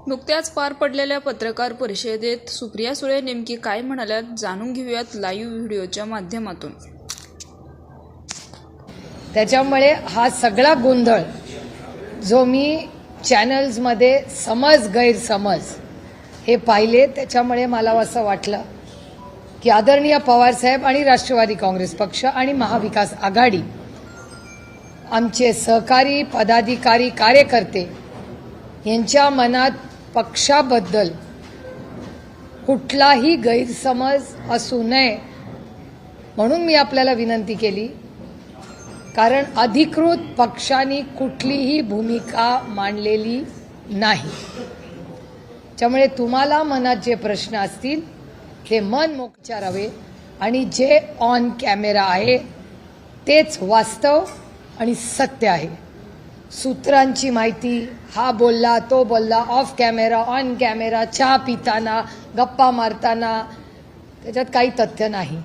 नुकत्याच पार पडलेल्या पत्रकार परिषदेत सुप्रिया सुळे नेमकी काय म्हणाल्यात जाणून घेऊयात लाईव्ह व्हिडिओच्या माध्यमातून। त्याच्यामुळे हा सगळा गोंधळ जो मी चॅनल्समध्ये समज गैरसमज हे पाहिले, त्याच्यामुळे मला असं वाटलं की आदरणीय पवार साहेब आणि राष्ट्रवादी काँग्रेस पक्ष आणि महाविकास आघाडी आमचे सहकारी पदाधिकारी कार्यकर्ते यांच्या मनात पक्षाबद्दल कुठलाही गैरसमज असू नये म्हणून मी आपल्याला विनंती केली, कारण अधिकृत पक्षांनी कुठलीही भूमिका मांडलेली नाही। त्यामुळे तुम्हाला मनात जे प्रश्न असतील ते मन मोकळे विचारावे आणि जे ऑन कॅमेरा आहे तेच वास्तव आणि सत्य आहे। सूत्रांची माहिती, हा बोलला तो बोलला, ऑफ कॅमेरा ऑन कॅमेरा, चहा पिताना गप्पा मारताना, त्याच्यात काही तथ्य नाही।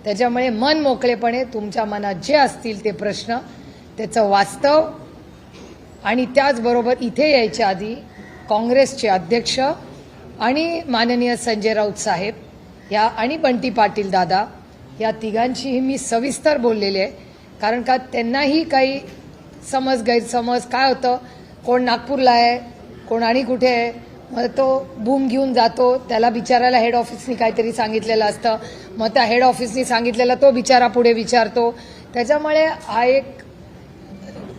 त्याच्यामुळे मन मोकळेपणे तुमच्या मनात जे असतील ते प्रश्न त्याचं वास्तव आणि त्याचबरोबर इथे यायच्या आधी काँग्रेसचे अध्यक्ष आणि माननीय संजय राऊत साहेब या आणि बंटी पाटील दादा या तिघांशीही मी सविस्तर बोललेले आहे, कारण का त्यांनाही काही समज गैरसमज काय होतं, कोण नागपूरला आहे कोण आणि कुठे आहे, मग तो बूम घेऊन जातो, त्याला बिचारायला हेड ऑफिसनी काहीतरी सांगितलेलं असतं, मग त्या हेड ऑफिसनी सांगितलेलं तो बिचारा पुढे विचारतो। त्याच्यामुळे हा एक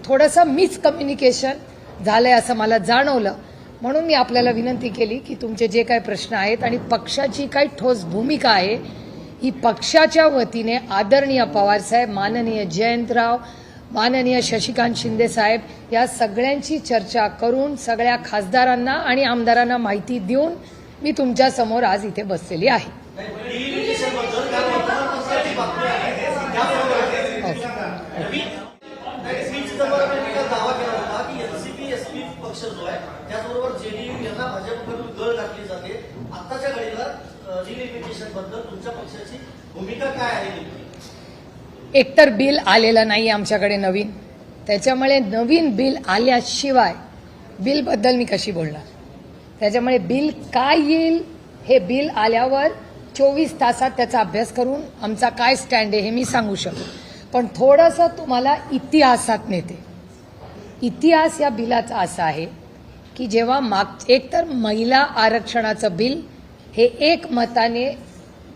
थोडंसं मिसकम्युनिकेशन झालंय असं मला जाणवलं, म्हणून मी आपल्याला विनंती केली की तुमचे जे काही प्रश्न आहेत आणि पक्षाची काही ठोस भूमिका आहे ही पक्षाच्या वतीने आदरणीय पवार साहेब, माननीय जयंतराव, माननीय शशिकांत शिंदे साहेब या सगळ्यांची चर्चा करून सगळ्या खासदारांना आणि आमदारांना माहिती देऊन मी तुमच्या समोर आज इथे बसलेली आहे। एकतर बिल आलेलं नाही आमच्याकडे नवीन, त्याच्यामुळे नवीन बिल आल्याशिवाय बिलबद्दल मी कशी बोलणार। त्याच्यामुळे बिल काय येईल हे बिल आल्यावर 24 तासात त्याचा अभ्यास करून आमचा काय स्टँड आहे हे मी सांगू शकतो। पण थोडंसं तुम्हाला इतिहासात नेते। इतिहास या बिलाचा असा आहे की जेव्हा एकतर महिला आरक्षणाचं बिल हे एकमताने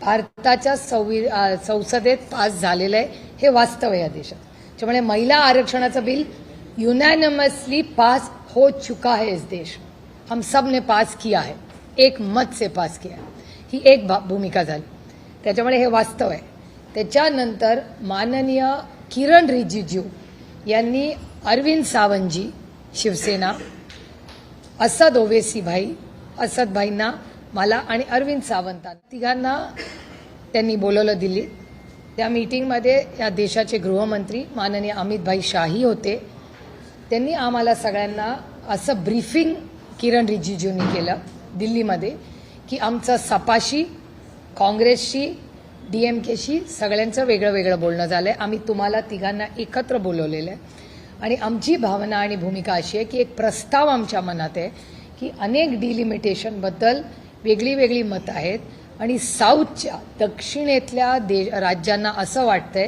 भारताच्या संसदेत पास झालेलं आहे, हे वास्तव आहे या देशात। त्यामुळे महिला आरक्षणाचं बिल यूनैनिमसली पास हो चुका है इस देश, हम सब ने पास किया है, एक मत से पास किया है, ही एक भूमिका झाली। त्याच्यामुळे हे वास्तव आहे। त्याच्यानंतर माननीय किरण रिजिजू यांनी अरविंद सावंतजी शिवसेना, असद ओवैसी भाई, असद भाईंना, मला आणि अरविंद सावंतांना तिघांना त्यांनी बोलवलं दिल्लीत। त्या मीटिंगमध्ये या देशाचे गृहमंत्री माननीय अमित भाई शाही होते। त्यांनी आम्हाला सगळ्यांना असं ब्रीफिंग किरण रिजिजूंनी केलं दिल्लीमध्ये की आमचं सपाशी, काँग्रेसशी, DMKशी सगळ्यांचं वेगळं वेगळं बोलणं झालं आहे, आम्ही तुम्हाला तिघांना एकत्र बोलवलेलं आहे आणि आमची भावना आणि भूमिका अशी आहे की एक प्रस्ताव आमच्या मनात आहे की अनेक डिलिमिटेशनबद्दल वेगळी वेगळी मतं आहेत आणि साऊथच्या दक्षिणेतल्या राज्यांना असं वाटतंय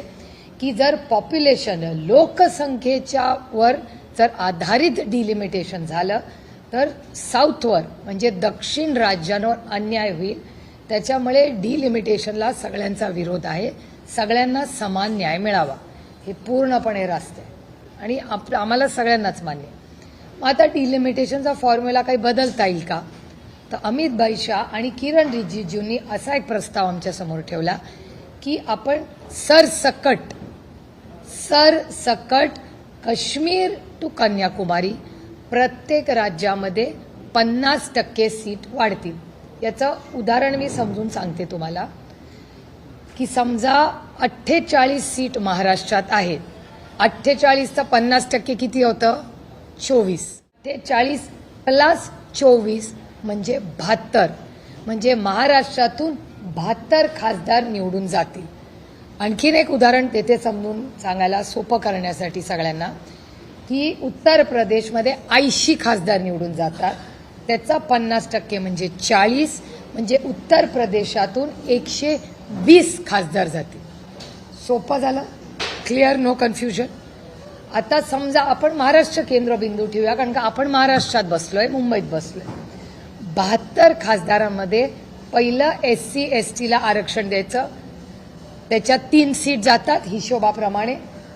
की जर पॉप्युलेशन लोकसंख्येच्या वर जर आधारित डिलिमिटेशन झालं तर साऊथवर म्हणजे दक्षिण राज्यांवर अन्याय होईल। त्याच्यामुळे डिलिमिटेशनला सगळ्यांचा विरोध आहे, सगळ्यांना समान न्याय मिळावा हे पूर्णपणे रास्त आहे आणि आम्हाला सगळ्यांनाच मान्य आहे। मग आता डिलिमिटेशनचा फॉर्म्युला काही बदलता येईल का, तर अमित भाई शाह आणि किरण रिजिजूंनी असा एक प्रस्ताव आमच्या समोर ठेवला की आपण सरसकट काश्मीर टू कन्याकुमारी प्रत्येक राज्यामध्ये 50% सीट वाढतील। याचं उदाहरण मी समजून सांगते तुम्हाला की समजा 48 सीट महाराष्ट्रात आहेत, 48 तर 50% किती होतं, 24, 48 प्लस 24 म्हणजे 72, म्हणजे महाराष्ट्रातून 72 खासदार निवडून जातील। आणखीन एक उदाहरण देते समजून सांगायला सोपं करण्यासाठी सगळ्यांना की उत्तर प्रदेशमध्ये 80 खासदार निवडून जातात, त्याचा 50% म्हणजे 40, म्हणजे उत्तर प्रदेशातून 120 खासदार जातील. सोपं झालं, क्लिअर, नो कन्फ्युजन. आता समजा आपण महाराष्ट्र केंद्रबिंदू ठेवूया, कारण का आपण महाराष्ट्रात बसलोय, मुंबईत बसलोय. 72 खासदारांमध्ये पहिलं SC ST ला आरक्षण द्यायचं. त्याच्यात 3 सीट जातात हिशोबाप्रमाणे.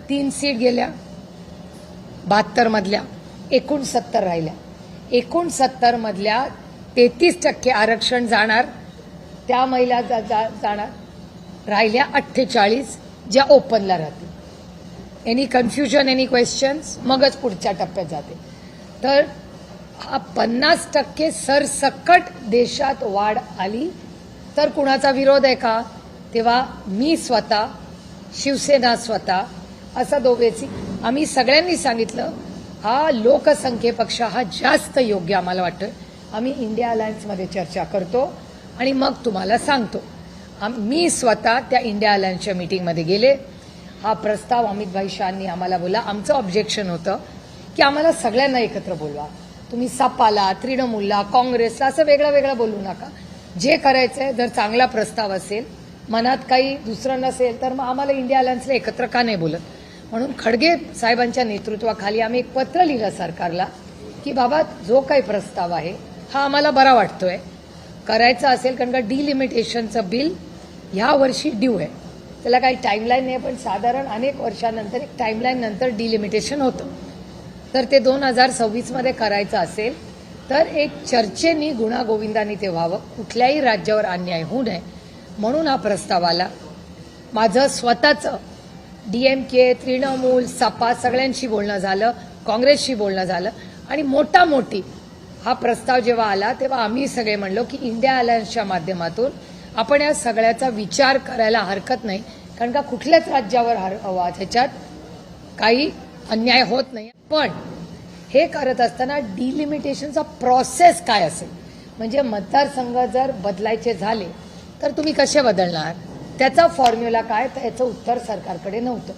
3 सीट गेल्या 72 मधल्या, एकूण 70 राहिल्या. एकूण 70 मधल्या 33% आरक्षण जाणार, त्या महिला जाणार. राहिल्या 48 ज्या ओपनला राहतील. एनी कन्फ्युजन, एनी क्वेश्चन्स, मगच पुढच्या टप्प्यात जाते. तर हा 50% सरसकट देशात वाढ आली तर कुणाचा विरोध आहे का? तेव्हा मी स्वतः, शिवसेना स्वतः, असं दोघेची आम्ही सगळ्यांनी सांगितलं हा लोकसंख्येपेक्षा हा जास्त योग्य आम्हाला वाटतं. आम्ही इंडिया अलायन्समध्ये चर्चा करतो आणि मग तुम्हाला सांगतो. मी स्वतः त्या इंडिया अलायन्सच्या मीटिंगमध्ये गेले. हा प्रस्ताव अमित भाई शहांनी आम्हाला बोला. आमचं ऑब्जेक्शन होतं की आम्हाला सगळ्यांना एकत्र बोलवा. तुम्ही सपाला, तृणमूलला, काँग्रेसला असं वेगळं वेगळं बोलू नका. जे करायचंय, जर चांगला प्रस्ताव असेल, मनात काही दुसरं नसेल, तर मग आम्हाला इंडिया अलायन्सला एकत्र का नाही बोलत. म्हणून खडगे साहेबांच्या नेतृत्वाखाली आम्ही एक पत्र लिहिलं सरकारला की बाबा जो काही प्रस्ताव आहे हा आम्हाला बरा वाटतोय, करायचा असेल, कारण का डिलिमिटेशनचं बिल ह्या वर्षी ड्यू आहे. त्याला काही टाईमलाईन नाही, पण साधारण अनेक वर्षानंतर एक टाईमलाईन नंतर डिलिमिटेशन होतं. तर ते 2026 मध्ये करायचं असेल तर एक चर्चेनी, गुणागोविंदानी ते व्हावं, कुठल्याही राज्यावर अन्याय होऊ नये म्हणून हा प्रस्ताव आला. माझं स्वतःचं DMK, तृणमूल, सपा सगळ्यांशी बोलणं झालं, काँग्रेसशी बोलणं झालं आणि मोठी हा प्रस्ताव जेव्हा आला तेव्हा आम्ही सगळे म्हणलो की इंडिया अलायन्सच्या माध्यमातून आपण या सगळ्याचा विचार करायला हरकत नाही, कारण का कुठल्याच राज्यावर ह्याच्यात काही अन्याय होत नाही. पण हे करत असताना डिलिमिटेशनचा प्रोसेस काय असेल, म्हणजे मतदारसंघ जर बदलायचे झाले तर तुम्ही कसे बदलणार, त्याचा फॉर्म्युला काय, तर याचं उत्तर सरकारकडे नव्हतं.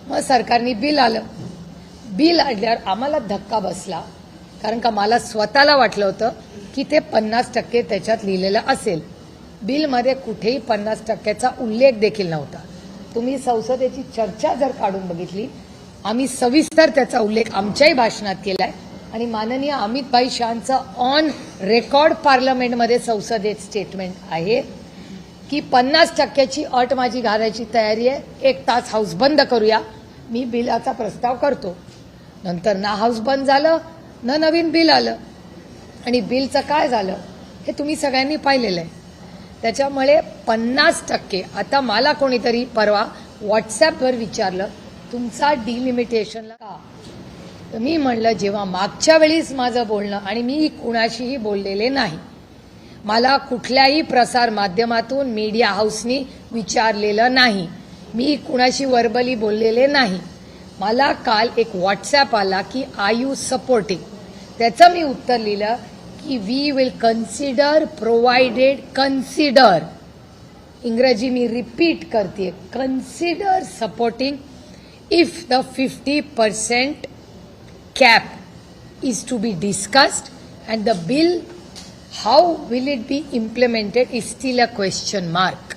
मग सरकारने बिल आलं. बिल आणल्यावर आम्हाला धक्का बसला, कारण का मला स्वतःला वाटलं होतं की ते 50% त्याच्यात लिहिलेलं असेल. बिलमध्ये कुठेही 50%चा उल्लेख देखील नव्हता. तुम्ही संसदेची चर्चा जर काढून बघितली, आम्ही सविस्तर त्याचा उल्लेख आमच्याही भाषणात केलाय आणि माननीय अमित भाई शहांचं ऑन रेकॉर्ड पार्लमेंटमध्ये संसदेत स्टेटमेंट आहे की 50%ची अट माझी घालायची तयारी आहे. 1 तास हाऊस बंद करूया, मी बिलाचा प्रस्ताव करतो. नंतर ना हाऊस बंद झालं, ना नवीन बिल आलं. आणि बिलचं काय झालं हे तुम्ही सगळ्यांनी पाहिलेलं आहे. त्याच्यामुळे 50%, आता मला कोणीतरी परवा व्हॉट्सॲपवर विचारलं तुमचा डिलिमिटेशनला का, तर मी म्हणलं जेव्हा मागच्या वेळीच माझं बोलणं, आणि मी कुणाशीही बोललेले नाही, मला कुठल्याही प्रसार माध्यमातून मीडिया हाऊसनी विचारलेलं नाही, मी कुणाशी वर्बली बोललेले नाही. मला काल एक व्हॉट्सॲप आला की आर यू सपोर्टिंग, त्याचं मी उत्तर लिहिलं की we will consider provided, consider, इंग्रजी मी रिपीट करते, consider supporting if the 50% cap is to be discussed and the bill, how will it be implemented is still a question mark.